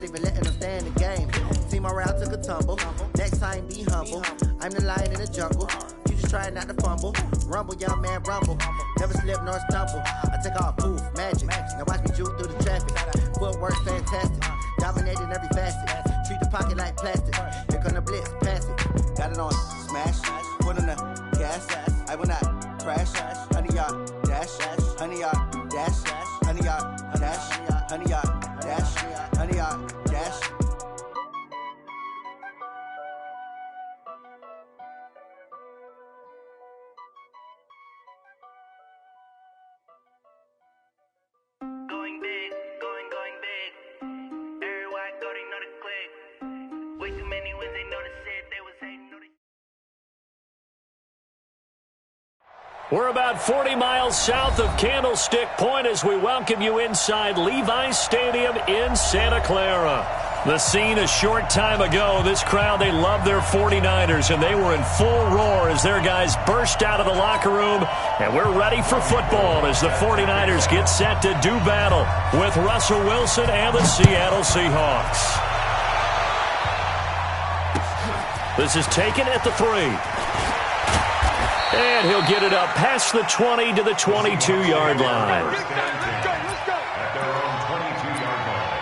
Even letting them stay in the game. See my route took a tumble. Next time be humble. I'm the lion in the jungle. You just try not to fumble. Rumble, young man, rumble. Never slip nor stumble. I take off, poof, magic. Now watch me juke through the traffic. Footwork fantastic. Dominating every facet. Treat the pocket like plastic. Here come the blitz, pass it. Got it on smash. Put on the gas. I will not crash. 100-yard dash. 100-yard dash. 100-yard dash. 100-yard dash. 100-yard dash. Going big, going big. Everywhere I go, they know the click. Way too many wins, they know the shit. They was hating, know the We're about 40 miles south of Candlestick Point as we welcome you inside Levi's Stadium in Santa Clara. The scene a short time ago, this crowd, they love their 49ers, and they were in full roar as their guys burst out of the locker room, and we're ready for football as the 49ers get set to do battle with Russell Wilson and the Seattle Seahawks. This is taken at the 3. And he'll get it up past the 20 to the 22-yard line. Let's go. At their own 22-yard line.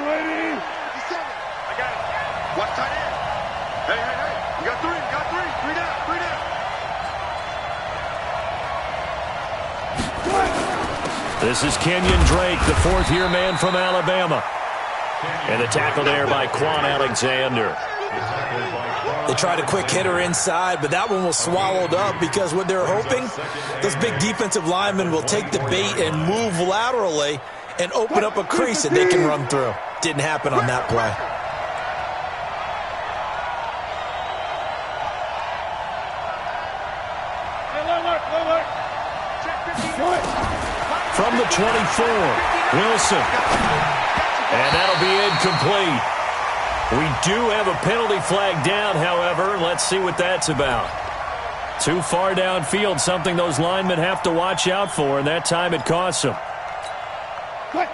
Ready? 57. I got it. Watch tight end. Hey. You got three. Three down. This is Kenyon Drake, the fourth-year man from Alabama. And the tackle there by Quan Alexander. They tried a quick hitter inside, but that one was swallowed up because what they're hoping, those big defensive linemen will take the bait and move laterally and open up a crease that they can run through. Didn't happen on that play. From the 24, Wilson. And that'll be incomplete. We do have a penalty flag down, however. Let's see what that's about. Too far downfield, something those linemen have to watch out for, and that time it costs them.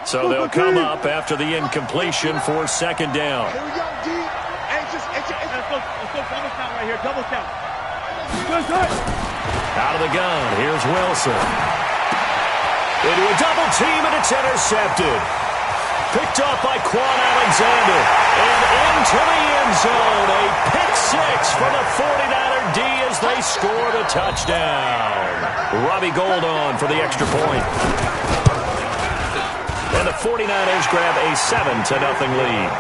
So they'll come up after the incompletion for second down. Here we go, D. Hey, let's go double count right here, double count. Out of the gun, here's Wilson. Into a double team, and it's intercepted. Picked off by Quan Alexander. And into the end zone. A pick six for the 49er D as they scored a touchdown. Robbie Gould on for the extra point. And the 49ers grab a 7-0 lead.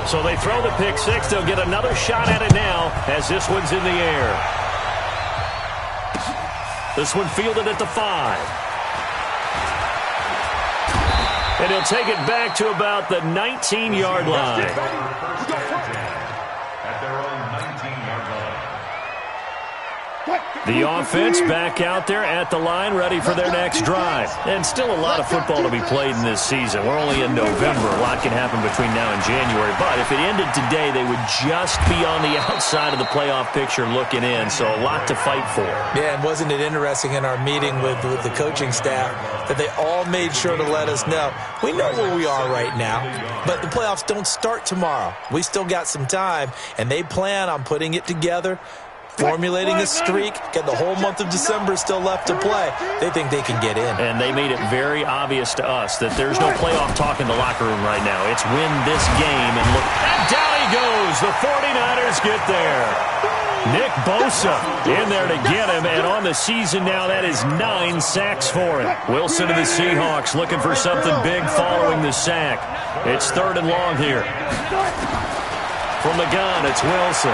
So they throw the pick six. They'll get another shot at it now as this one's in the air. This one fielded at the 5. And he'll take it back to about the 19-yard line. At their own 19-yard line. The offense back out there at the line, ready for their next drive. And still a lot of football to be played in this season. We're only in November. A lot can happen between now and January. But if it ended today, they would just be on the outside of the playoff picture looking in. So a lot to fight for. Yeah, and wasn't it interesting in our meeting with the coaching staff that they all made sure to let us know, we know where we are right now, but the playoffs don't start tomorrow. We still got some time, and they plan on putting it together, formulating a streak, get the whole month of December still left to play. They think they can get in. And they made it very obvious to us that there's no playoff talk in the locker room right now. It's win this game and look. And down he goes. The 49ers get there. Nick Bosa in there to get him, and on the season now, that is 9 sacks for him. Wilson to the Seahawks looking for something big following the sack. It's 3rd and long here. From the gun, it's Wilson.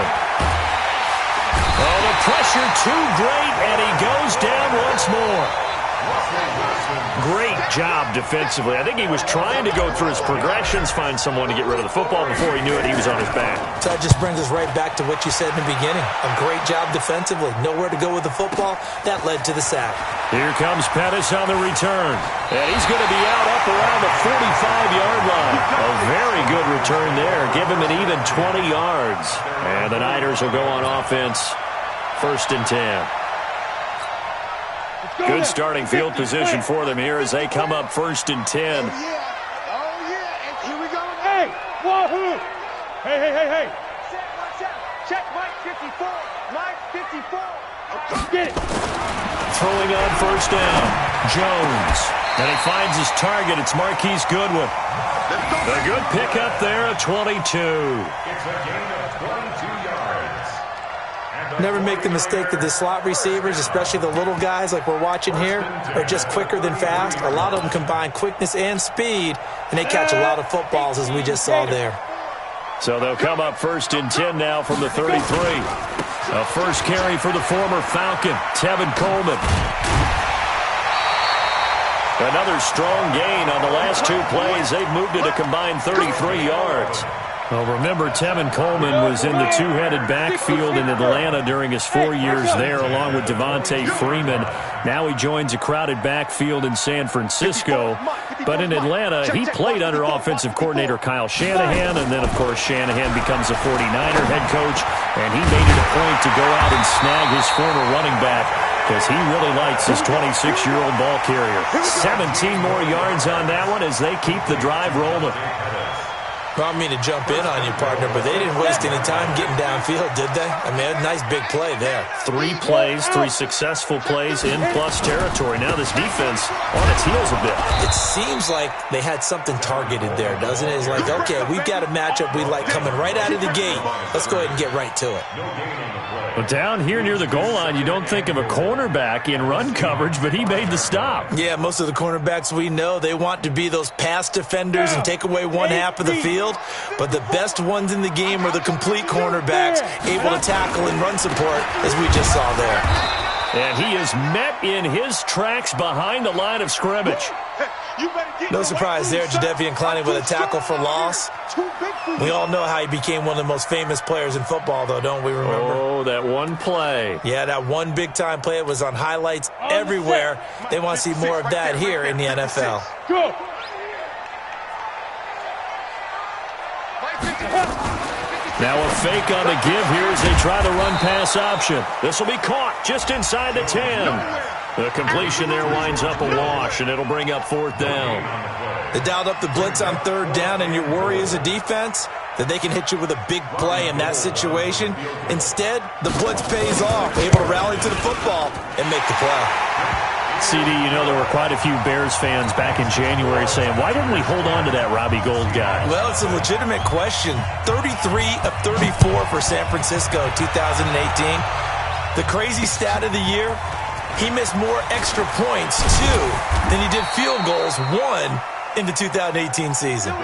Oh, the pressure too great, and he goes down once more. Great job defensively. I think he was trying to go through his progressions, find someone to get rid of the football. Before he knew it, he was on his back. So that just brings us right back to what you said in the beginning. A great job defensively. Nowhere to go with the football. That led to the sack. Here comes Pettis on the return. And he's going to be out up around the 45-yard line. A very good return there. Give him an even 20 yards. And the Niners will go on offense. 1st and 10. Good starting field position for them here as they come up 1st and 10. Oh, yeah. And here we go. Hey, wahoo. Hey. Watch out. Check Mike 54. Mike 54. Get it. Throwing on 1st down. Jones. And he finds his target. It's Marquise Goodwin. A good pickup there at 22. It's a gain of 22 yards. Never make the mistake that the slot receivers, especially the little guys like we're watching here, are just quicker than fast. A lot of them combine quickness and speed, and they catch a lot of footballs, as we just saw there. So they'll come up 1st and 10 now from the 33. A first carry for the former Falcon, Tevin Coleman. Another strong gain on the last 2 plays. They've moved it a combined 33 yards. Well, remember, Tevin Coleman was in the two-headed backfield in Atlanta during his 4 years there, along with Devontae Freeman. Now he joins a crowded backfield in San Francisco. But in Atlanta, he played under offensive coordinator Kyle Shanahan, and then, of course, Shanahan becomes a 49er head coach, and he made it a point to go out and snag his former running back because he really likes his 26-year-old ball carrier. 17 more yards on that one as they keep the drive rolling. I don't mean to jump in on you, partner, but they didn't waste any time getting downfield, did they? I mean, a nice big play there. 3 plays, 3 successful plays in plus territory. Now this defense on its heels a bit. It seems like they had something targeted there, doesn't it? It's like, okay, we've got a matchup we like coming right out of the gate. Let's go ahead and get right to it. But down here near the goal line, you don't think of a cornerback in run coverage, but he made the stop. Yeah, most of the cornerbacks we know, they want to be those pass defenders and take away one half of the field. But the best ones in the game are the complete cornerbacks, able to tackle and run support, as we just saw there. And he is met in his tracks behind the line of scrimmage. No surprise there, Jadeveon Clowney with a tackle for loss. We all know how he became one of the most famous players in football, though, don't we remember? Oh, that one play. Yeah, that one big-time play. It was on highlights everywhere. They want to see more of that here in the NFL. Go. Now a fake on the give here as they try the run-pass option. This will be caught just inside the 10. The completion there winds up a wash, and it'll bring up 4th down. They dialed up the blitz on 3rd down, and your worry as a defense that they can hit you with a big play in that situation. Instead, the blitz pays off, able to rally to the football and make the play. CD, you know there were quite a few Bears fans back in January saying, why didn't we hold on to that Robbie Gould guy? Well, it's a legitimate question. 33 of 34 for San Francisco 2018. The crazy stat of the year, he missed more extra points, 2, than he did field goals, 1, in the 2018 season.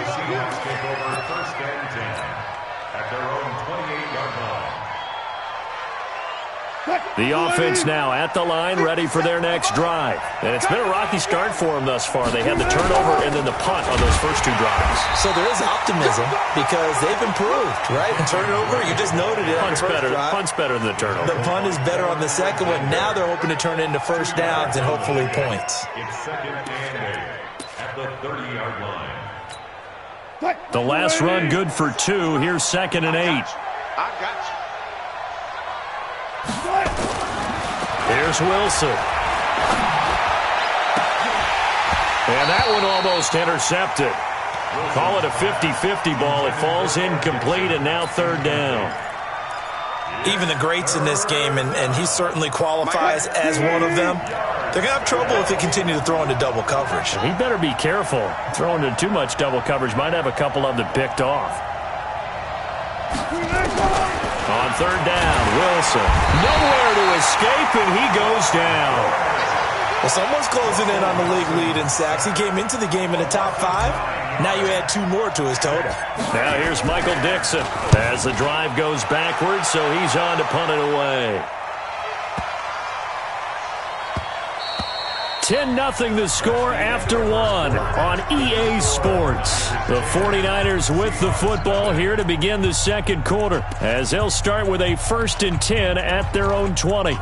The offense now at the line, ready for their next drive. And it's been a rocky start for them thus far. They had the turnover and then the punt on those first 2 drives. So there is optimism because they've improved, right? Turnover, you just noted it. Punt's better than the turnover. The punt is better on the second one. Now they're hoping to turn it into first downs and hopefully points. It's 2nd and 8 at the 30-yard line. The last run good for 2. Here's 2nd and 8. I got you. Here's Wilson. And that one almost intercepted. Call it a 50-50 ball. It falls incomplete, and now 3rd down. Even the greats in this game, and he certainly qualifies as one of them, they're going to have trouble if they continue to throw into double coverage. He better be careful. Throwing into too much double coverage might have a couple of them picked off. On 3rd down, Wilson. Nowhere to escape, and he goes down. Well, someone's closing in on the league lead in sacks. He came into the game in the top 5. Now you add 2 more to his total. Now here's Michael Dixon as the drive goes backwards, so he's on to punt it away. 10-0 the score after one on EA Sports. The 49ers with the football here to begin the second quarter, as they'll start with a 1st and 10 at their own 20.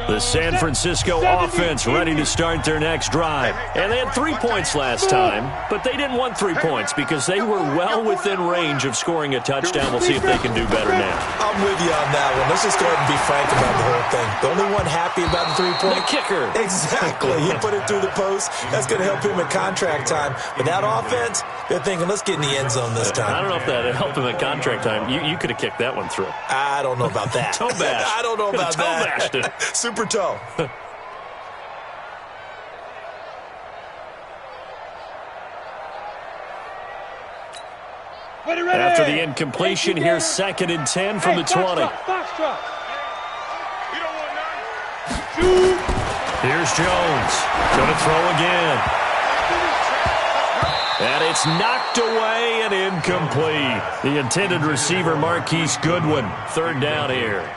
The San Francisco offense ready to start their next drive. And they had 3 points last time, but they didn't want 3 points because they were well within range of scoring a touchdown. We'll see if they can do better now. I'm with you on that one. Let's just go ahead and be frank about the whole thing. The only one happy about the 3-point? The kicker. Exactly. He put it through the post. That's going to help him at contract time. But that offense, they're thinking, let's get in the end zone this time. I don't know if that helped him at contract time. You could have kicked that one through. I don't know about that. Toe bash. I don't know about Toe that. bashed it. Super toe. After the incompletion, here's 2nd and 10 from the 20. Here's Jones. Going to throw again. And it's knocked away and incomplete. The intended receiver, Marquise Goodwin. 3rd down here.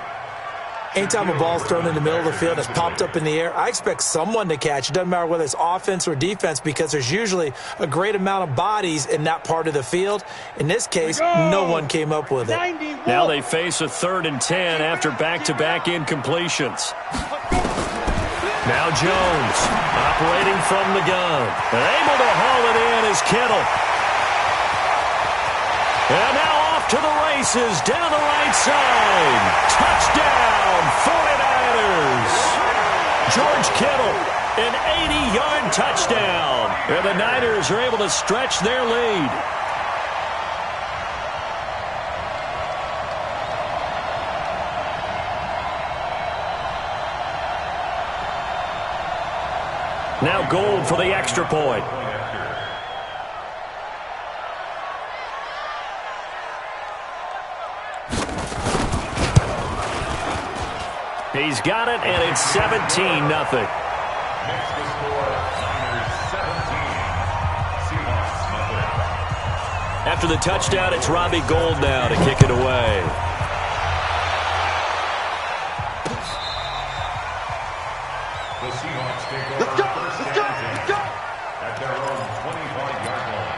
Anytime a ball's thrown in the middle of the field and it's popped up in the air, I expect someone to catch. It doesn't matter whether it's offense or defense because there's usually a great amount of bodies in that part of the field. In this case, no one came up with it. Now they face a 3rd and 10 after back-to-back incompletions. Now Jones operating from the gun. And able to haul it in is Kittle. And now off to the races down the right side. Touchdown, 49ers. George Kittle, an 80-yard touchdown. And the Niners are able to stretch their lead. Now Gold for the extra point. He's got it, and it's 17-0. After the touchdown, it's Robbie Gould now to kick it away. The Seahawks take over first down at their own 25-yard line.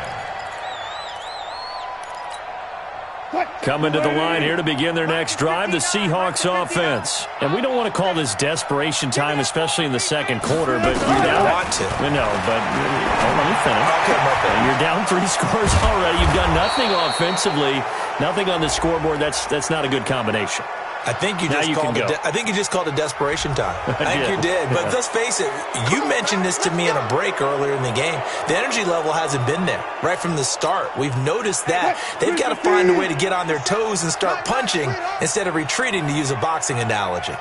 Coming to the line here to begin their next drive, the Seahawks offense. And we don't want to call this desperation time, especially in the second quarter, but you're down. No, but let me finish. Okay, you're down 3 scores already. You've done nothing offensively, nothing on the scoreboard. That's not a good combination. I think you just called it desperation time. I think you did. But let's face it, you mentioned this to me in a break earlier in the game. The energy level hasn't been there right from the start. We've noticed that. They've got to find a way to get on their toes and start punching instead of retreating, to use a boxing analogy.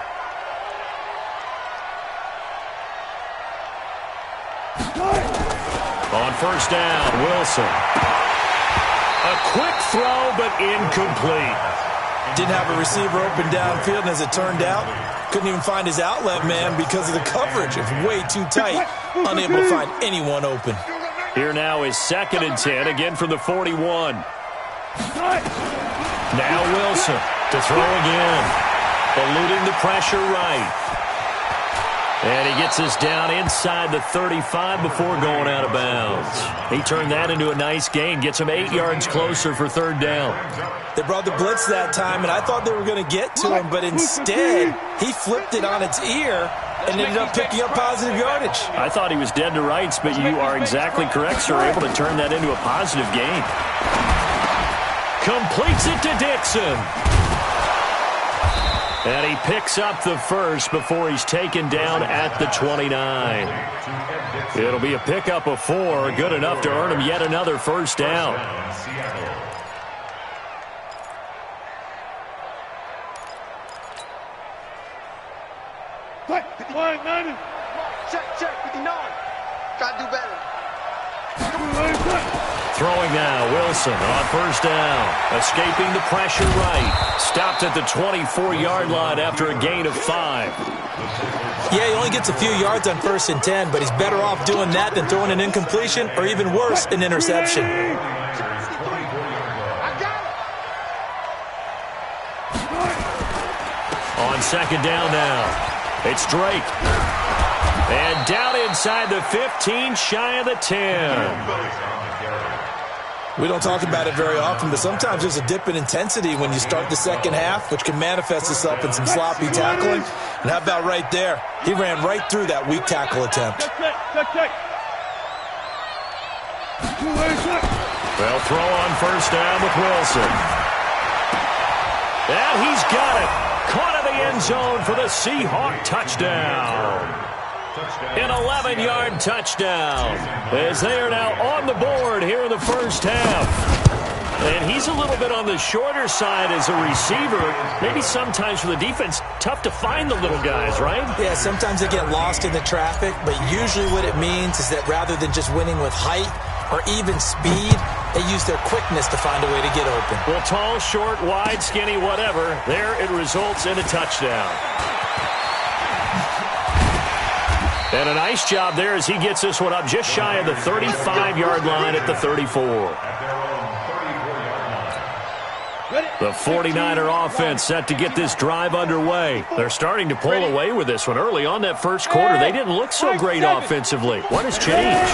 On first down, Wilson. A quick throw, but incomplete. Didn't have a receiver open downfield, and as it turned out, couldn't even find his outlet man because of the coverage. It's way too tight, unable to find anyone open. Here now is 2nd and 10, again from the 41. Now Wilson to throw again, eluding the pressure right. And he gets us down inside the 35 before going out of bounds. He turned that into a nice gain, gets him 8 yards closer for 3rd down. They brought the blitz that time, and I thought they were going to get to him, but instead he flipped it on its ear and ended up picking up positive yardage. I thought he was dead to rights, but you are exactly correct, sir. Able to turn that into a positive gain. Completes it to Dixon. And he picks up the first before he's taken down at the 29. It'll be a pickup of 4, good enough to earn him yet another first down. Check, 59. Gotta do better. Throwing now, Wilson on first down. Escaping the pressure right. Stopped at the 24-yard line after a gain of 5. Yeah, he only gets a few yards on 1st and 10, but he's better off doing that than throwing an incompletion or even worse, an interception. On second down now, it's Drake. And down inside the 15, shy of the 10. We don't talk about it very often, but sometimes there's a dip in intensity when you start the second half, which can manifest itself in some sloppy tackling. And how about right there? He ran right through that weak tackle attempt. They'll throw on first down with Wilson. And he's got it. Caught in the end zone for the Seahawk touchdown. An 11-yard touchdown as they are now on the board here in the first half. And he's a little bit on the shorter side as a receiver. Maybe sometimes for the defense, tough to find the little guys, right? Yeah, sometimes they get lost in the traffic, but usually what it means is that rather than just winning with height or even speed, they use their quickness to find a way to get open. Well, tall, short, wide, skinny, whatever, there it results in a touchdown. And a nice job there as he gets this one up just shy of the 35-yard line at the 34. The 49er offense set to get this drive underway. They're starting to pull away with this one. Early on that first quarter, they didn't look so great offensively. What has changed?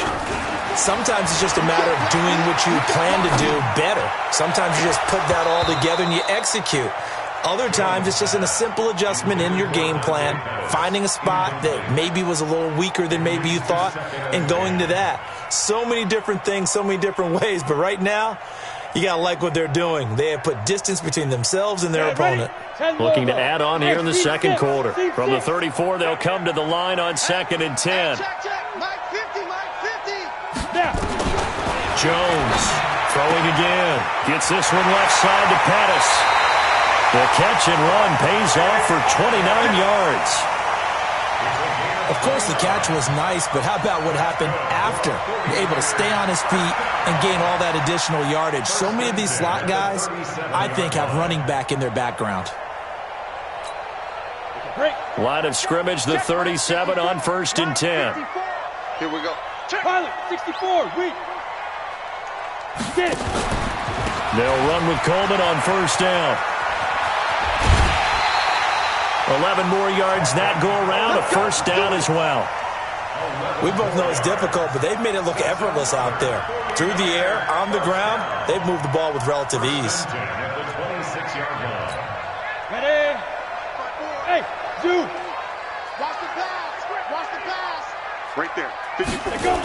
Sometimes it's just a matter of doing what you plan to do better. Sometimes you just put that all together and you execute. Other times, it's just a simple adjustment in your game plan, finding a spot that maybe was a little weaker than maybe you thought, and going to that. So many different things, so many different ways, but right now, you got to like what they're doing. They have put distance between themselves and their opponent. Looking to add on here in the second quarter. From the 34, they'll come to the line on 2nd and 10. Jones throwing again. Gets this one left side to Pettis. The catch and run pays off for 29 yards. Of course, the catch was nice, but how about what happened after? You're able to stay on his feet and gain all that additional yardage. So many of these slot guys, I think, have running back in their background. Line of scrimmage, the 37 on 1st and 10. Here we go. Pilot, 64, wait. Get it. They'll run with Coleman on first down. 11 more yards that go around, a first down as well. We both know it's difficult, but they've made it look effortless out there. Through the air, on the ground, they've moved the ball with relative ease. Ready? Hey, dude. Watch the pass. Watch the pass. Right there. 54.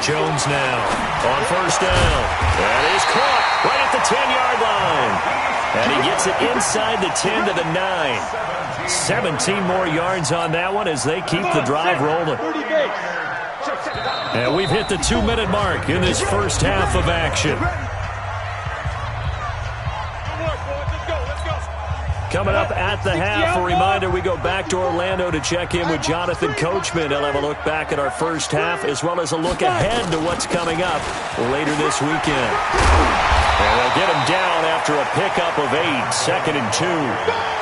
Jones now on first down. That is caught right at the 10-yard line. And he gets it inside the 10 to the 9. 17 more yards on that one as they keep the drive rolling. And we've hit the 2-minute mark in this first half of action. Coming up at the half, a reminder, we go back to Orlando to check in with Jonathan Coachman. He'll have a look back at our first half as well as a look ahead to what's coming up later this weekend. And they'll get him down after a pickup of 8, 2nd and 2.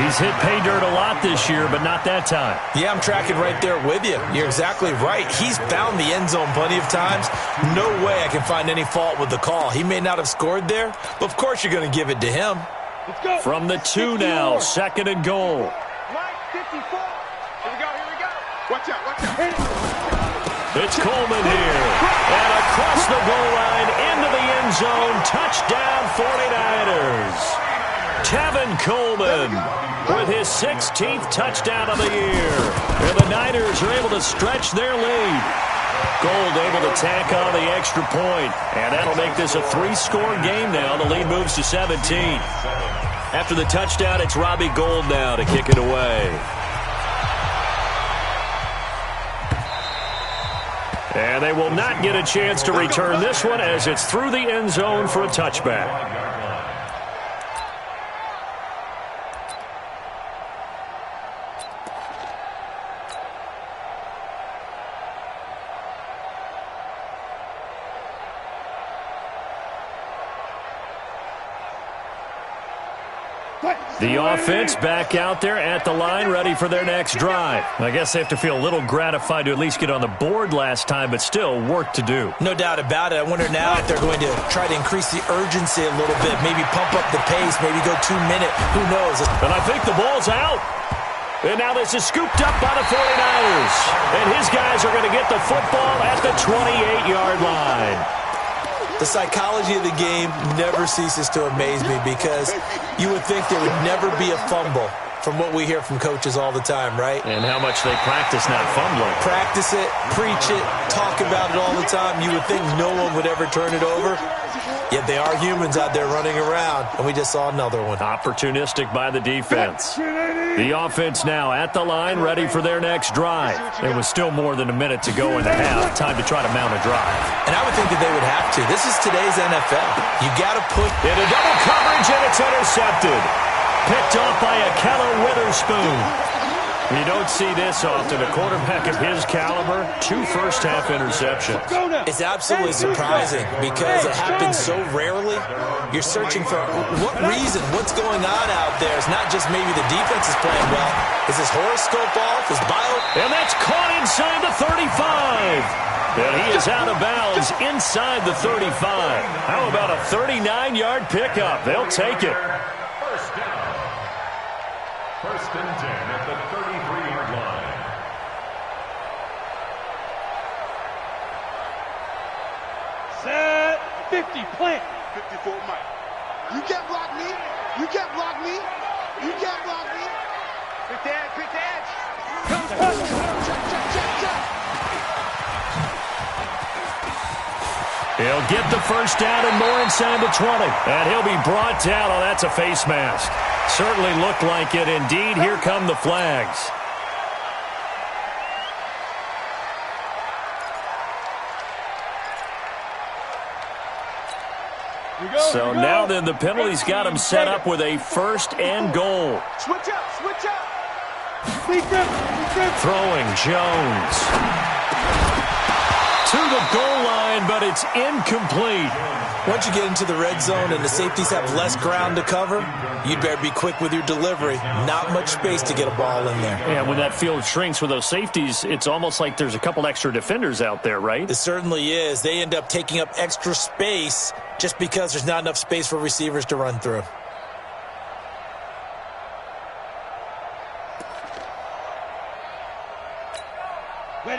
He's hit pay dirt a lot this year, but not that time. Yeah, I'm tracking right there with you. You're exactly right. He's found the end zone plenty of times. No way I can find any fault with the call. He may not have scored there, but of course you're going to give it to him. From the 2 now, 2nd and goal. Mike, 54. Here we go. Watch out. It's Coleman here. And across the goal line, into the end zone, touchdown 49ers. Tevin Coleman with his 16th touchdown of the year. And the Niners are able to stretch their lead. Gold able to tack on the extra point. And that'll make this a 3-score game now. The lead moves to 17. After the touchdown, it's Robbie Gould now to kick it away. And they will not get a chance to return this one as it's through the end zone for a touchback. The offense back out there at the line, ready for their next drive. I guess they have to feel a little gratified to at least get on the board last time, but still work to do. No doubt about it. I wonder now if they're going to try to increase the urgency a little bit, maybe pump up the pace, maybe go 2 minute. Who knows? And I think the ball's out. And now this is scooped up by the 49ers. And his guys are going to get the football at the 28-yard line. The psychology of the game never ceases to amaze me because you would think there would never be a fumble from what we hear from coaches all the time, right? And how much they practice not fumbling. Practice it, preach it, talk about it all the time. You would think no one would ever turn it over. Yet they are humans out there running around, and we just saw another one. Opportunistic by the defense. The offense now at the line, ready for their next drive. There was still more than a minute to go in the half. Time to try to mount a drive. And I would think that they would have to. This is today's NFL. You got to put into double coverage, and it's intercepted. Picked off by Akella Witherspoon. You don't see this often. A quarterback of his caliber, 2 first-half interceptions. It's absolutely surprising because it happens so rarely. You're searching for what reason, what's going on out there. It's not just maybe the defense is playing well. Is his horoscope off? Is bio? And that's caught inside the 35. And he is out of bounds inside the 35. How about a 39-yard pickup? They'll take it. First down. First and 10 at the 33-yard line. Set 50, plant. 54, Mike. You can't block me. You can't block me. You can't block me. Quick to edge, quick to edge. Check. He'll get the first down and more inside the 20. And he'll be brought down. Oh, that's a face mask. Certainly looked like it. Indeed, here come the flags. So now then the penalty's got him set up with a first and goal. Switch up, switch up. Throwing Jones to the goal line, but it's incomplete. Once you get into the red zone and the safeties have less ground to cover, you'd better be quick with your delivery. Not much space to get a ball in there. Yeah, when that field shrinks with those safeties, it's almost like there's a couple extra defenders out there, right? It certainly is. They end up taking up extra space just because there's not enough space for receivers to run through.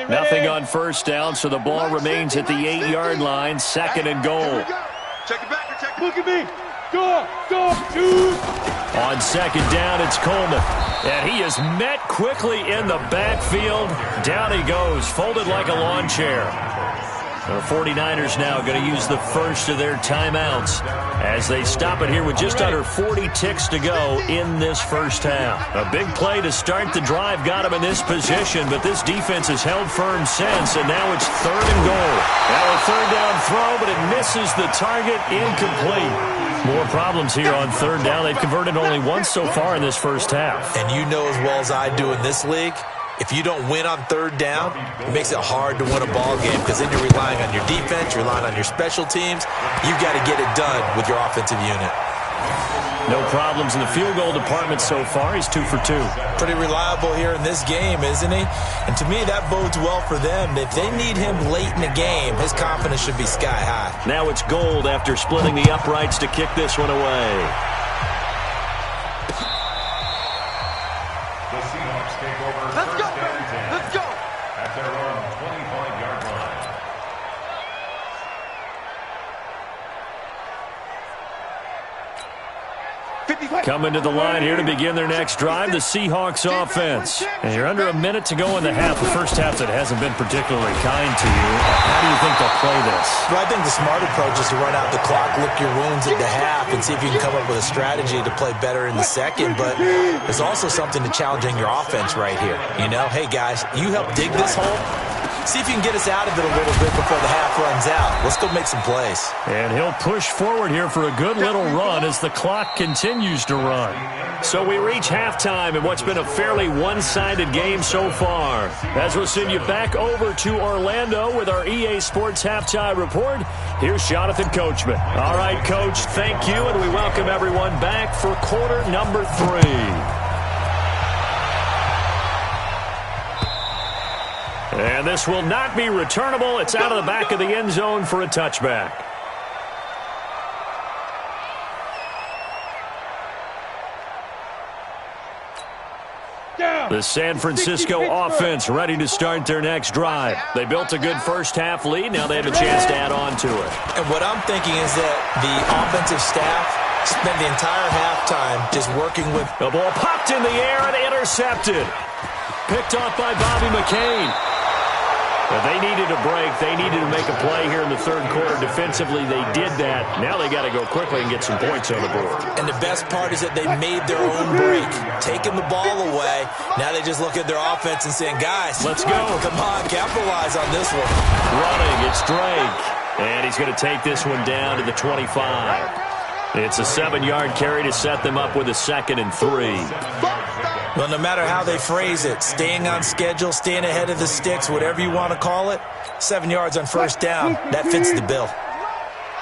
Nothing on first down, so the ball remains at the 8-yard line, 2nd and goal. Check it back. Check it. Look at me. Go, shoot. On 2nd down, it's Coleman. And he is met quickly in the backfield. Down he goes, folded like a lawn chair. The 49ers now going to use the first of their timeouts as they stop it here with just under 40 ticks to go in this first half. A big play to start the drive got him in this position, but this defense has held firm since, and now it's 3rd and goal. Now a 3rd down throw, but it misses the target, incomplete. More problems here on 3rd down. They've converted only once so far in this first half. And you know as well as I do in this league, if you don't win on 3rd down, it makes it hard to win a ball game because then you're relying on your defense, you're relying on your special teams. You've got to get it done with your offensive unit. No problems in the field goal department so far. He's 2 for 2. Pretty reliable here in this game, isn't he? And to me, that bodes well for them. If they need him late in the game, his confidence should be sky high. Now it's Gold after splitting the uprights to kick this one away. The Seahawks take over first and 10. Let's go. At their own 25-yard line. Coming to the line here to begin their next drive, the Seahawks offense. And you're under a minute to go in the half. The first half that hasn't been particularly kind to you. How do you think they'll play this? Well, I think the smart approach is to run out the clock, lick your wounds at the half, and see if you can come up with a strategy to play better in the second. But there's also something to challenging your offense right here. You know, hey, guys, you help dig this hole. See if you can get us out of it a little bit before the half runs out. Let's go make some plays. And he'll push forward here for a good little run as the clock continues to run. So we reach halftime in what's been a fairly one-sided game so far. As we'll send you back over to Orlando with our EA Sports Halftime Report, here's Jonathan Coachman. All right, Coach, thank you, and we welcome everyone back for quarter number 3. And this will not be returnable. It's out of the back of the end zone for a touchback. The San Francisco offense ready to start their next drive. They built a good first-half lead. Now they have a chance to add on to it. And what I'm thinking is that the offensive staff spent the entire halftime just working with... The ball popped in the air and intercepted. Picked off by Bobby McCain. But they needed a break. They needed to make a play here in the third quarter. Defensively, they did that. Now they got to go quickly and get some points on the board. And the best part is that they made their own break, taking the ball away. Now they just look at their offense and saying, guys, let's go. Come on, capitalize on this one. Running, it's Drake. And he's going to take this one down to the 25. It's a 7-yard carry to set them up with a 2nd and 3. Well, no matter how they phrase it, staying on schedule, staying ahead of the sticks, whatever you want to call it, 7 yards on first down, that fits the bill.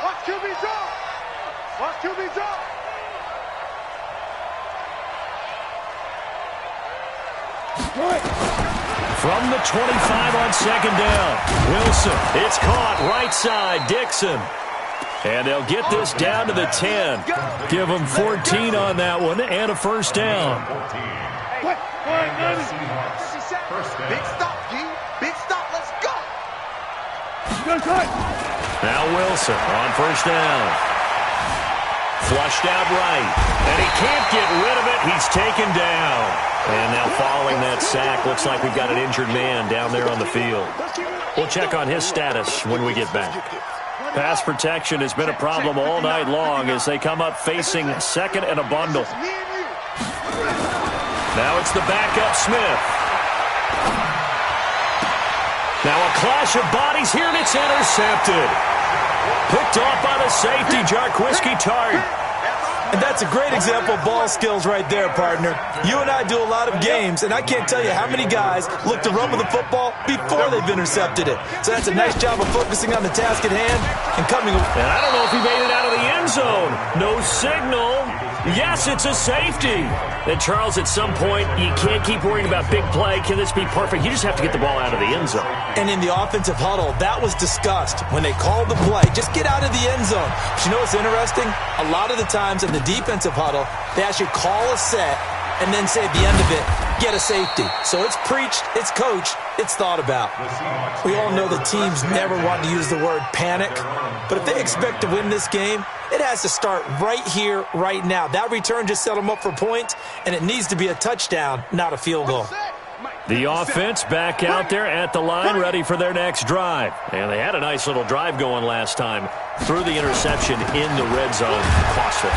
Watch QB's up. Watch QB's up. From the 25 on 2nd down, Wilson. It's caught right side, Dixon. And they'll get this down to the 10. Give them 14 on that one and a first down. Big stop, G. Big stop. Let's go. Now Wilson on first down. Flushed out right. And he can't get rid of it. He's taken down. And now following that sack, looks like we've got an injured man down there on the field. We'll check on his status when we get back. Pass protection has been a problem all night long as they come up facing 2nd and a bundle. Now it's the backup Smith. Now a clash of bodies here, and it's intercepted. Picked off by the safety, Jarquiski Tart. And that's a great example of ball skills right there, partner. You and I do a lot of games, and I can't tell you how many guys look to run with the football before they've intercepted it. So that's a nice job of focusing on the task at hand and coming. And I don't know if he made it out of the end zone. No signal. Yes, it's a safety. And Charles, at some point, you can't keep worrying about big play. Can this be perfect? You just have to get the ball out of the end zone. And in the offensive huddle, that was discussed when they called the play. Just get out of the end zone. But you know what's interesting? A lot of the times in the defensive huddle, they actually call a set and then say at the end of it, get a safety. So it's preached, it's coached, it's thought about. We all know the teams never want to use the word panic, but if they expect to win this game, it has to start right here, right now. That return just set them up for points, and it needs to be a touchdown, not a field goal. The offense back out there at the line, ready for their next drive. And they had a nice little drive going last time. Threw the interception in the red zone. Costly.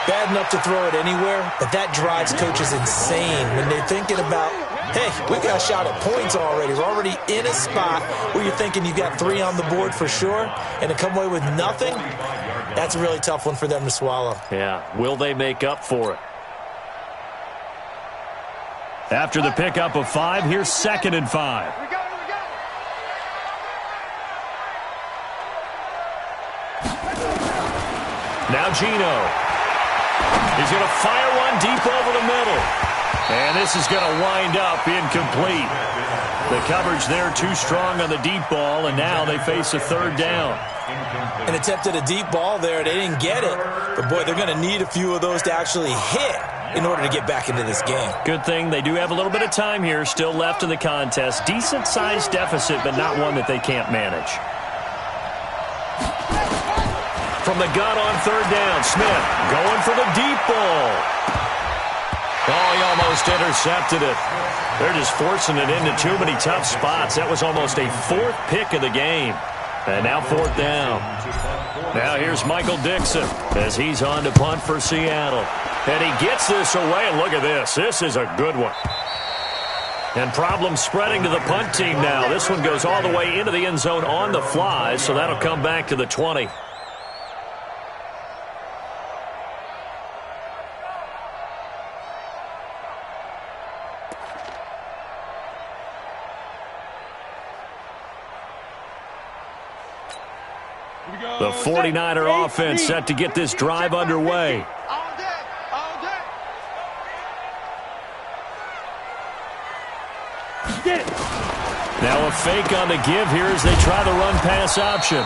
Bad enough to throw it anywhere, but that drives coaches insane when they're thinking about, hey, we got a shot at points already. We're already in a spot where you're thinking you got 3 on the board for sure, and to come away with nothing, that's a really tough one for them to swallow. Yeah, will they make up for it? After the pickup of 5, here's 2nd and 5. Now Gino. He's going to fire one deep over the middle. And this is going to wind up incomplete. The coverage there too strong on the deep ball, and now they face a 3rd down. An attempt at a deep ball there. They didn't get it. But, boy, they're going to need a few of those to actually hit in order to get back into this game. Good thing they do have a little bit of time here still left in the contest. Decent-sized deficit, but not one that they can't manage. From the gun on 3rd down, Smith going for the deep ball. Oh, he almost intercepted it. They're just forcing it into too many tough spots. That was almost a 4th pick of the game. And now 4th down. Now here's Michael Dixon as he's on to punt for Seattle. And he gets this away, and look at this. This is a good one. And problems spreading to the punt team now. This one goes all the way into the end zone on the fly, so that'll come back to the 20. The 49er offense set to get this drive underway. Now a fake on the give here as they try the run-pass option.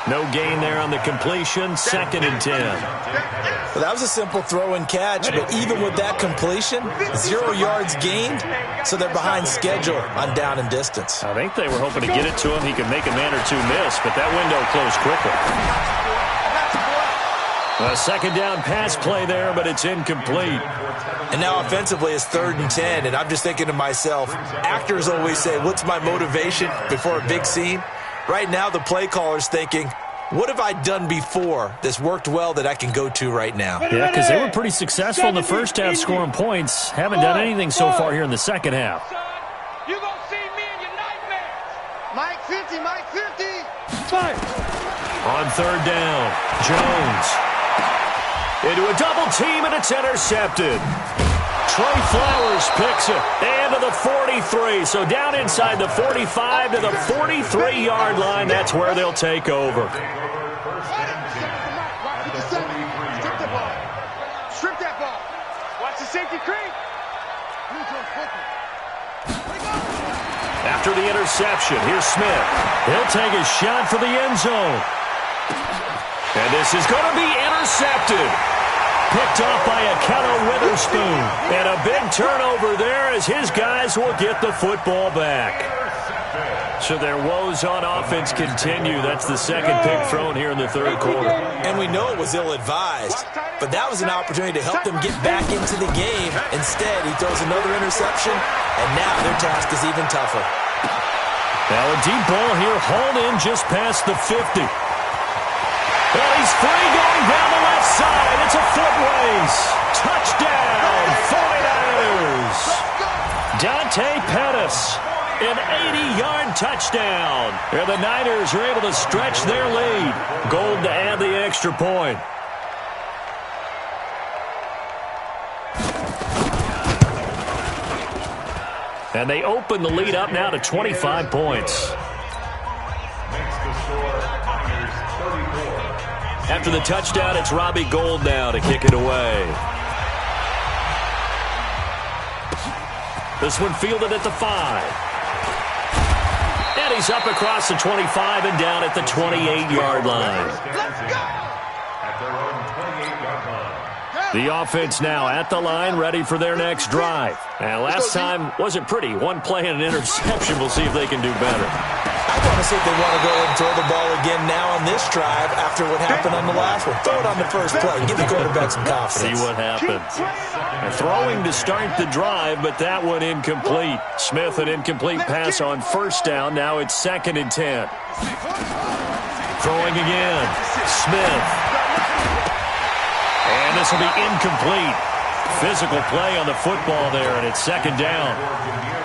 No gain there on the completion, 2nd and 10. Well, that was a simple throw and catch, but even with that completion, 0 yards gained, so they're behind schedule on down and distance. I think they were hoping to get it to him. He could make a man or two miss, but that window closed quickly. A 2nd down pass play there, but it's incomplete. And now offensively it's 3rd and 10, and I'm just thinking to myself, actors always say, what's my motivation before a big scene? Right now the play caller's thinking, what have I done before that's worked well that I can go to right now? Yeah, because they were pretty successful in the first half scoring points. Haven't done anything so far here in the second half. You're going to see me in your nightmares. Mike 50, Mike 50. Five. On 3rd down, Jones. Into a double team, and it's intercepted. Trey Flowers picks it. And to the 43. So down inside the 45 to the 43-yard line. That's where they'll take over. Strip that ball. Watch the safety creep. After the interception, here's Smith. He'll take a shot for the end zone. And this is going to be intercepted. Picked off by Akello Witherspoon. And a big turnover there as his guys will get the football back. So their woes on offense continue. That's the 2nd pick thrown here in the 3rd quarter. And we know it was ill-advised, but that was an opportunity to help them get back into the game. Instead, he throws another interception, and now their task is even tougher. Now a deep ball here, hauled in just past the 50. And he's free going down the left side. It's a foot race. Touchdown, 49ers. Dante Pettis, an 80-yard touchdown. And the Niners are able to stretch their lead. Gold to add the extra point. And they open the lead up now to 25 points. After the touchdown, it's Robbie Gould now to kick it away. This one fielded at the 5. And he's up across the 25 and down at the 28-yard line. Let's go! The offense now at the line, ready for their next drive. And last time wasn't pretty. One play and an interception. We'll see if they can do better. I want to see if they want to go and throw the ball again now on this drive after what happened on the last one. Throw it on the first play. Give the quarterback some confidence. See what happens. And throwing to start the drive, but that one incomplete. Smith, an incomplete pass on 1st down. Now it's 2nd and 10. Throwing again. Smith. And this will be incomplete. Physical play on the football there, and it's 2nd down.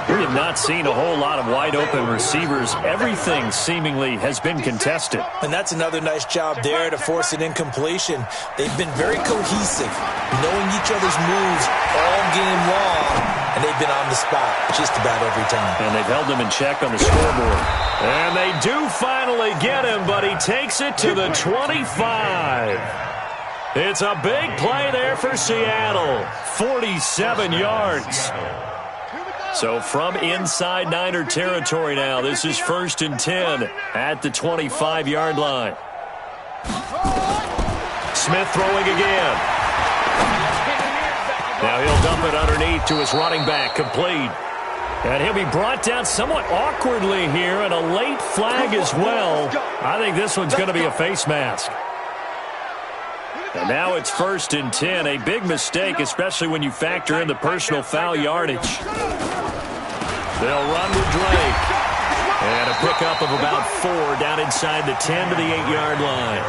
We have not seen a whole lot of wide-open receivers. Everything seemingly has been contested. And that's another nice job there to force an incompletion. They've been very cohesive, knowing each other's moves all game long, and they've been on the spot just about every time. And they've held them in check on the scoreboard. And they do finally get him, but he takes it to the 25. It's a big play there for Seattle. 47 yards. So from inside Niner territory now, this is 1st and 10 at the 25-yard line. Smith throwing again. Now he'll dump it underneath to his running back, complete. And he'll be brought down somewhat awkwardly here, and a late flag as well. I think this one's going to be a face mask. And now it's 1st and 10. A big mistake, especially when you factor in the personal foul yardage. They'll run with Drake. And a pickup of about 4 down inside the 10 to the 8-yard line.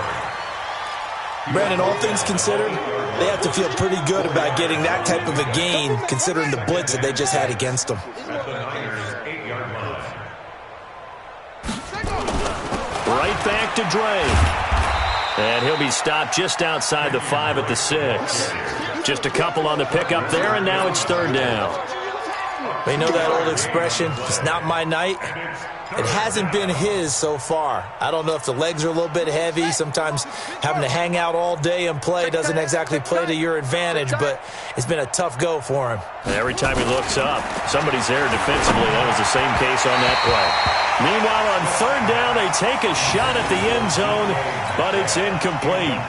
Brandon, all things considered, they have to feel pretty good about getting that type of a gain, considering the blitz that they just had against them. Right back to Dre. And he'll be stopped just outside the 5 at the 6. Just a couple on the pickup there, and now it's 3rd down. They know that old expression, it's not my night. It hasn't been his so far. I don't know if the legs are a little bit heavy. Sometimes having to hang out all day and play doesn't exactly play to your advantage, but it's been a tough go for him. Every time he looks up, somebody's there defensively. That was the same case on that play. Meanwhile, on 3rd down, they take a shot at the end zone, but it's incomplete.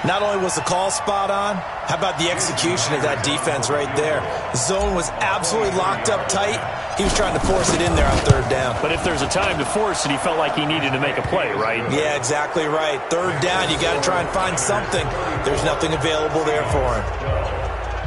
Not only was the call spot on, how about the execution of that defense right there? The zone was absolutely locked up tight. He was trying to force it in there on 3rd down. But if there's a time to force it, he felt like he needed to make a play, right? Yeah, exactly right. 3rd down, you got to try and find something. There's nothing available there for him.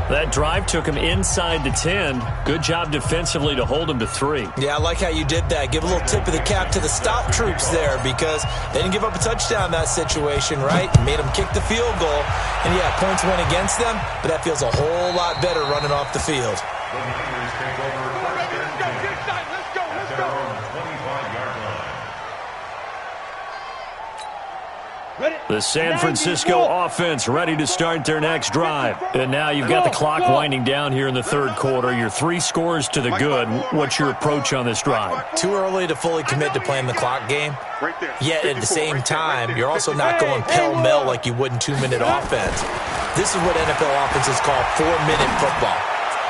That drive took him inside the 10. Good job defensively to hold him to 3. Yeah, I like how you did that. Give a little tip of the cap to the stop troops there because they didn't give up a touchdown in that situation, right? Made them kick the field goal. And, yeah, points went against them, but that feels a whole lot better running off the field. The San Francisco offense ready to start their next drive. And now you've got the clock winding down here in the 3rd quarter. You're 3 scores to the good. What's your approach on this drive? Too early to fully commit to playing the clock game. Yet at the same time, you're also not going pell-mell like you would in 2-minute offense. This is what NFL offenses call 4-minute football.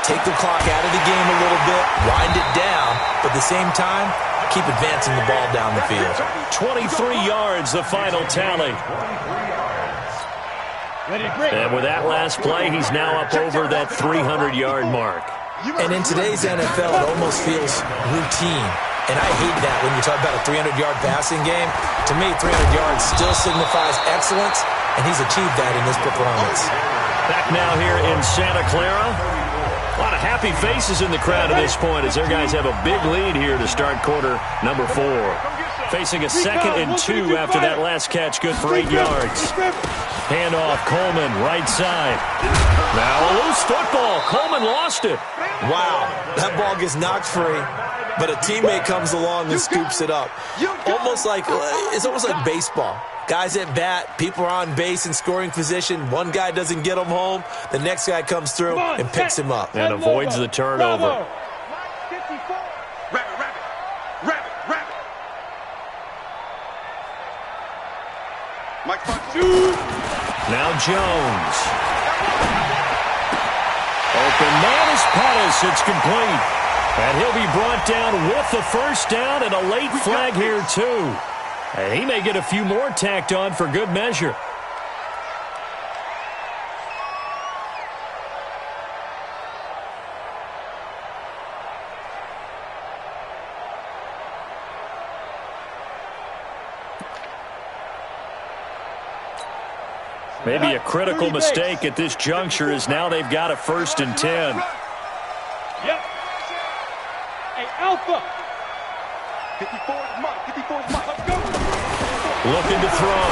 Take the clock out of the game a little bit, wind it down, but at the same time, keep advancing the ball down the field. 23 yards, the final tally. And with that last play, he's now up over that 300-yard mark. And in today's NFL, it almost feels routine. And I hate that when you talk about a 300-yard passing game. To me, 300 yards still signifies excellence, and he's achieved that in this performance. Back now here in Santa Clara. A lot of happy faces in the crowd at this point as their guys have a big lead here to start quarter number 4. Facing a 2nd and 2 after that last catch, good for 8 yards. Handoff, Coleman, right side. Now a loose football. Coleman lost it. Wow, that ball gets knocked free, but a teammate comes along and scoops it up. It's almost like baseball. Guys at bat, people are on base in scoring position. One guy doesn't get him home. The next guy comes through and picks him up. And avoids the turnover. Now Jones. Open man is Pettis. It's complete. And he'll be brought down with the 1st down and a late flag here too. And he may get a few more tacked on for good measure. Maybe a critical mistake at this juncture is now they've got a 1st and 10. Yep. Hey, Alpha. 54's Mike. 54's Mike. Let's go. Looking to throw.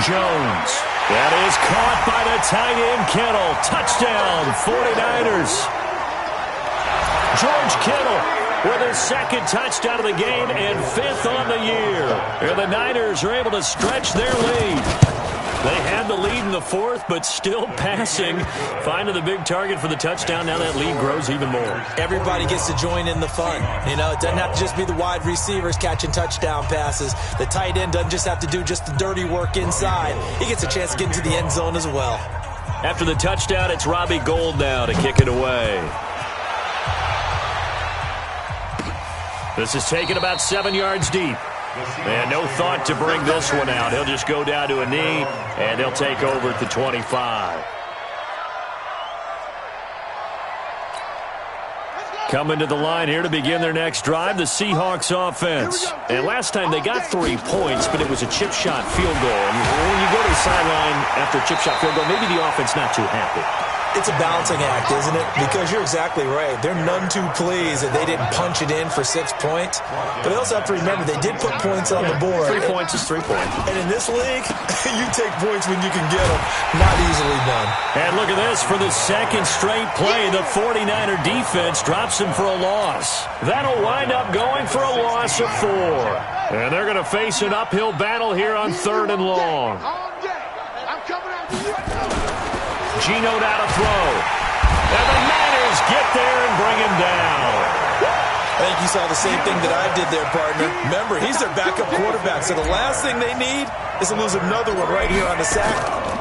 Jones. That is caught by the tight end, Kittle. Touchdown, 49ers. George Kittle with his 2nd touchdown of the game and 5th on the year. And the Niners are able to stretch their lead. They had the lead in the 4th, but still passing. Finding the big target for the touchdown. Now that lead grows even more. Everybody gets to join in the fun. You know, it doesn't have to just be the wide receivers catching touchdown passes. The tight end doesn't just have to do just the dirty work inside. He gets a chance to get into the end zone as well. After the touchdown, it's Robbie Gould now to kick it away. This is taken about 7 yards deep. And no thought to bring this one out. He'll just go down to a knee, and they'll take over at the 25. Coming to the line here to begin their next drive, the Seahawks offense. And last time they got 3 points, but it was a chip shot field goal. And when you go to the sideline after a chip shot field goal, maybe the offense not too happy. It's a balancing act, isn't it? Because you're exactly right. They're none too pleased that they didn't punch it in for 6 points. But they also have to remember they did put points on the board. 3 points is 3 points. And in this league, you take points when you can get them. Not easily done. And look at this. For the second straight play, the 49er defense drops him for a loss. That'll wind up going for a loss of 4. And they're going to face an uphill battle here on 3rd and long. Geno now to throw. And the Niners get there and bring him down. I think you saw the same thing that I did there, partner. Remember, he's their backup quarterback, so the last thing they need is to lose another one right here on the sack.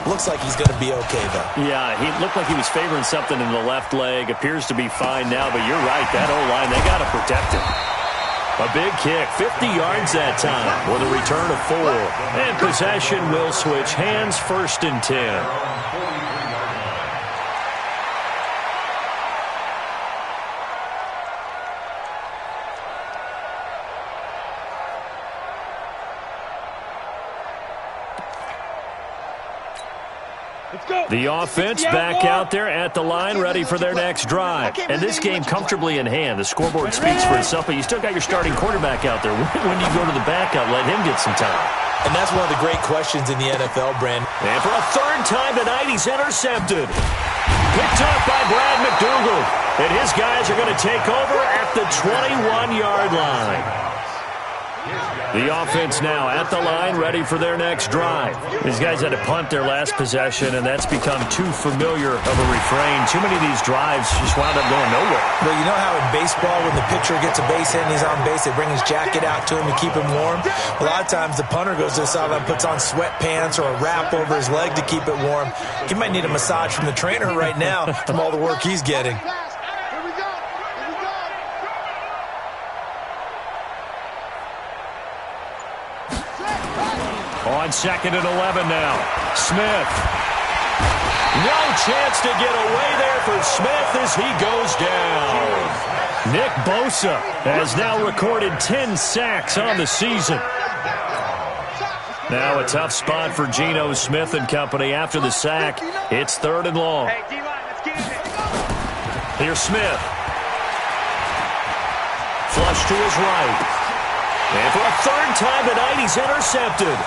Looks like he's going to be okay, though. Yeah, he looked like he was favoring something in the left leg. Appears to be fine now, but you're right. That O-line, they got to protect him. A big kick, 50 yards that time with a return of 4. And possession will switch hands, 1st and 10. The offense back out there at the line, ready for their next drive. And this game comfortably in hand. The scoreboard speaks for itself, but you still got your starting quarterback out there. When do you go to the backup? Let him get some time. And that's one of the great questions in the NFL, Brand. And for a 3rd time tonight, he's intercepted. Picked up by Brad McDougal. And his guys are going to take over at the 21-yard line. The offense now at the line, ready for their next drive. These guys had to punt their last possession, and that's become too familiar of a refrain. Too many of these drives just wound up going nowhere. Well, you know how in baseball, when the pitcher gets a base hit and he's on base, they bring his jacket out to him to keep him warm? A lot of times the punter goes to the sideline, puts on sweatpants or a wrap over his leg to keep it warm. He might need a massage from the trainer right now from all the work he's getting. On 2nd and 11 now. Smith. No chance to get away there for Smith as he goes down. Nick Bosa has now recorded 10 sacks on the season. Now a tough spot for Geno Smith and company after the sack. It's 3rd and long. Here's Smith. Flush to his right. And for a 3rd time tonight, he's intercepted.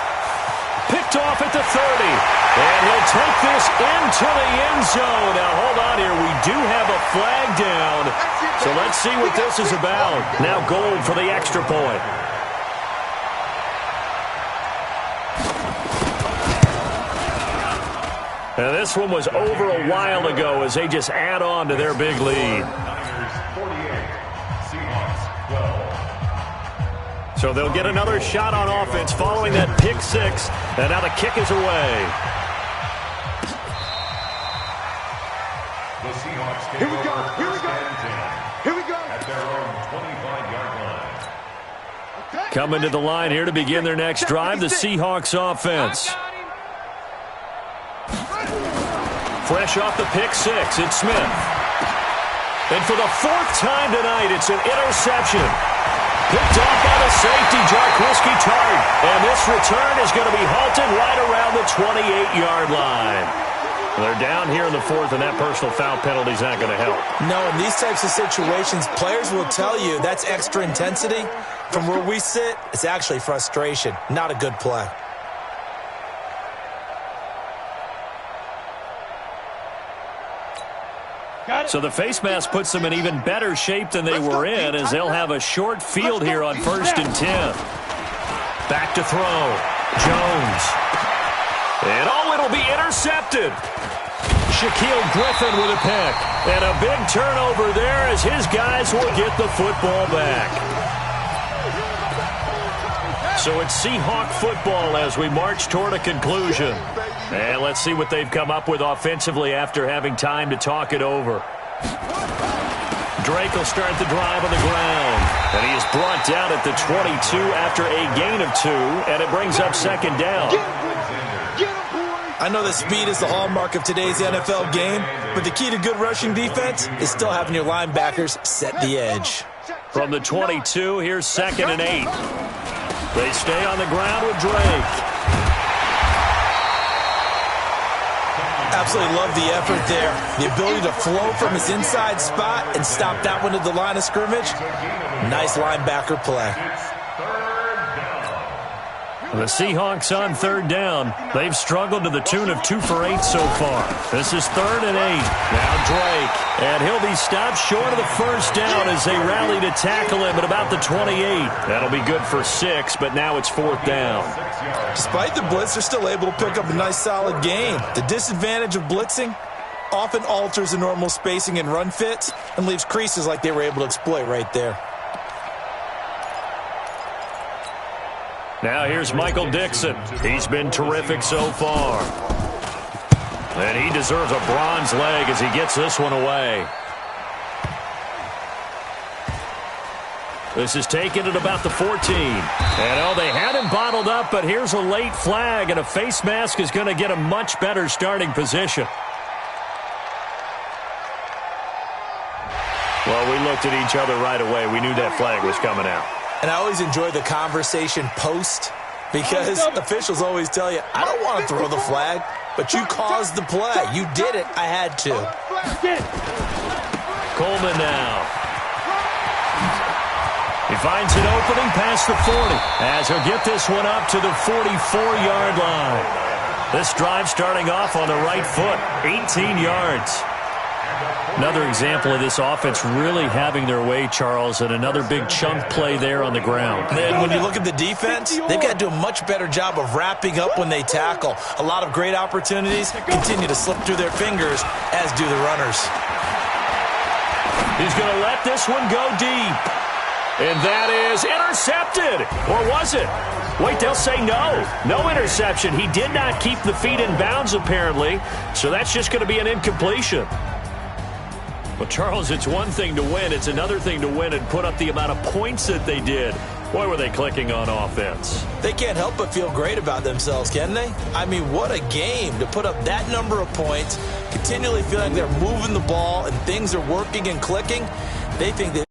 Picked off at the 30. And he'll take this into the end zone. Now, hold on here. We do have a flag down. So let's see what this is about. Now goal for the extra point. And this one was over a while ago as they just add on to their big lead. So they'll get another shot on offense following that pick 6. And now the kick is away. The Seahawks take Here we go. over Here we go. 1st and 10 Here we go. at their own 25-yard line. Coming to the line here to begin their next drive, the Seahawks offense. Fresh off the pick 6, it's Smith. And for the 4th time tonight, it's an interception. Picked off by the safety, Jarquiski Tart. And this return is going to be halted right around the 28-yard line. They're down here in the 4th, and that personal foul penalty is not going to help. No, in these types of situations, players will tell you that's extra intensity. From where we sit, it's actually frustration. Not a good play. So the face mask puts them in even better shape than they were in as they'll have a short field here on 1st and 10. Back to throw. Jones. And it'll be intercepted. Shaquille Griffin with a pick. And a big turnover there as his guys will get the football back. So it's Seahawk football as we march toward a conclusion. And let's see what they've come up with offensively after having time to talk it over. Drake will start the drive on the ground. And he is brought down at the 22 after a gain of 2. And it brings up 2nd down. I know that speed is the hallmark of today's NFL game, but the key to good rushing defense is still having your linebackers set the edge. From the 22, here's 2nd and 8. They stay on the ground with Drake. Absolutely love the effort there. The ability to flow from his inside spot and stop that one at the line of scrimmage. Nice linebacker play. The Seahawks on third down. They've struggled to the tune of 2 for 8 so far. This is 3rd and 8. Now Drake. And he'll be stopped short of the first down as they rally to tackle him at about the 28. That'll be good for 6, but now it's 4th down. Despite the blitz, they're still able to pick up a nice solid gain. The disadvantage of blitzing often alters the normal spacing and run fits and leaves creases like they were able to exploit right there. Now here's Michael Dixon. He's been terrific so far. And he deserves a bronze leg as he gets this one away. This is taken at about the 14. And they had him bottled up, but here's a late flag, and a face mask is going to get a much better starting position. Well, we looked at each other right away. We knew that flag was coming out. And I always enjoy the conversation post because officials always tell you, I don't want to throw the flag, but you caused the play. You did it. I had to. Coleman now. He finds an opening past the 40 as he'll get this one up to the 44-yard line. This drive starting off on the right foot, 18 yards. Another example of this offense really having their way, Charles, and another big chunk play there on the ground. And when you look at the defense, they've got to do a much better job of wrapping up when they tackle. A lot of great opportunities continue to slip through their fingers, as do the runners. He's going to let this one go deep. And that is intercepted. Or was it? Wait, they'll say no. No interception. He did not keep the feet in bounds, apparently. So that's just going to be an incompletion. Well, Charles, it's one thing to win. It's another thing to win and put up the amount of points that they did. Boy, were they clicking on offense. They can't help but feel great about themselves, can they? I mean, what a game to put up that number of points, continually feeling like they're moving the ball and things are working and clicking. They think they've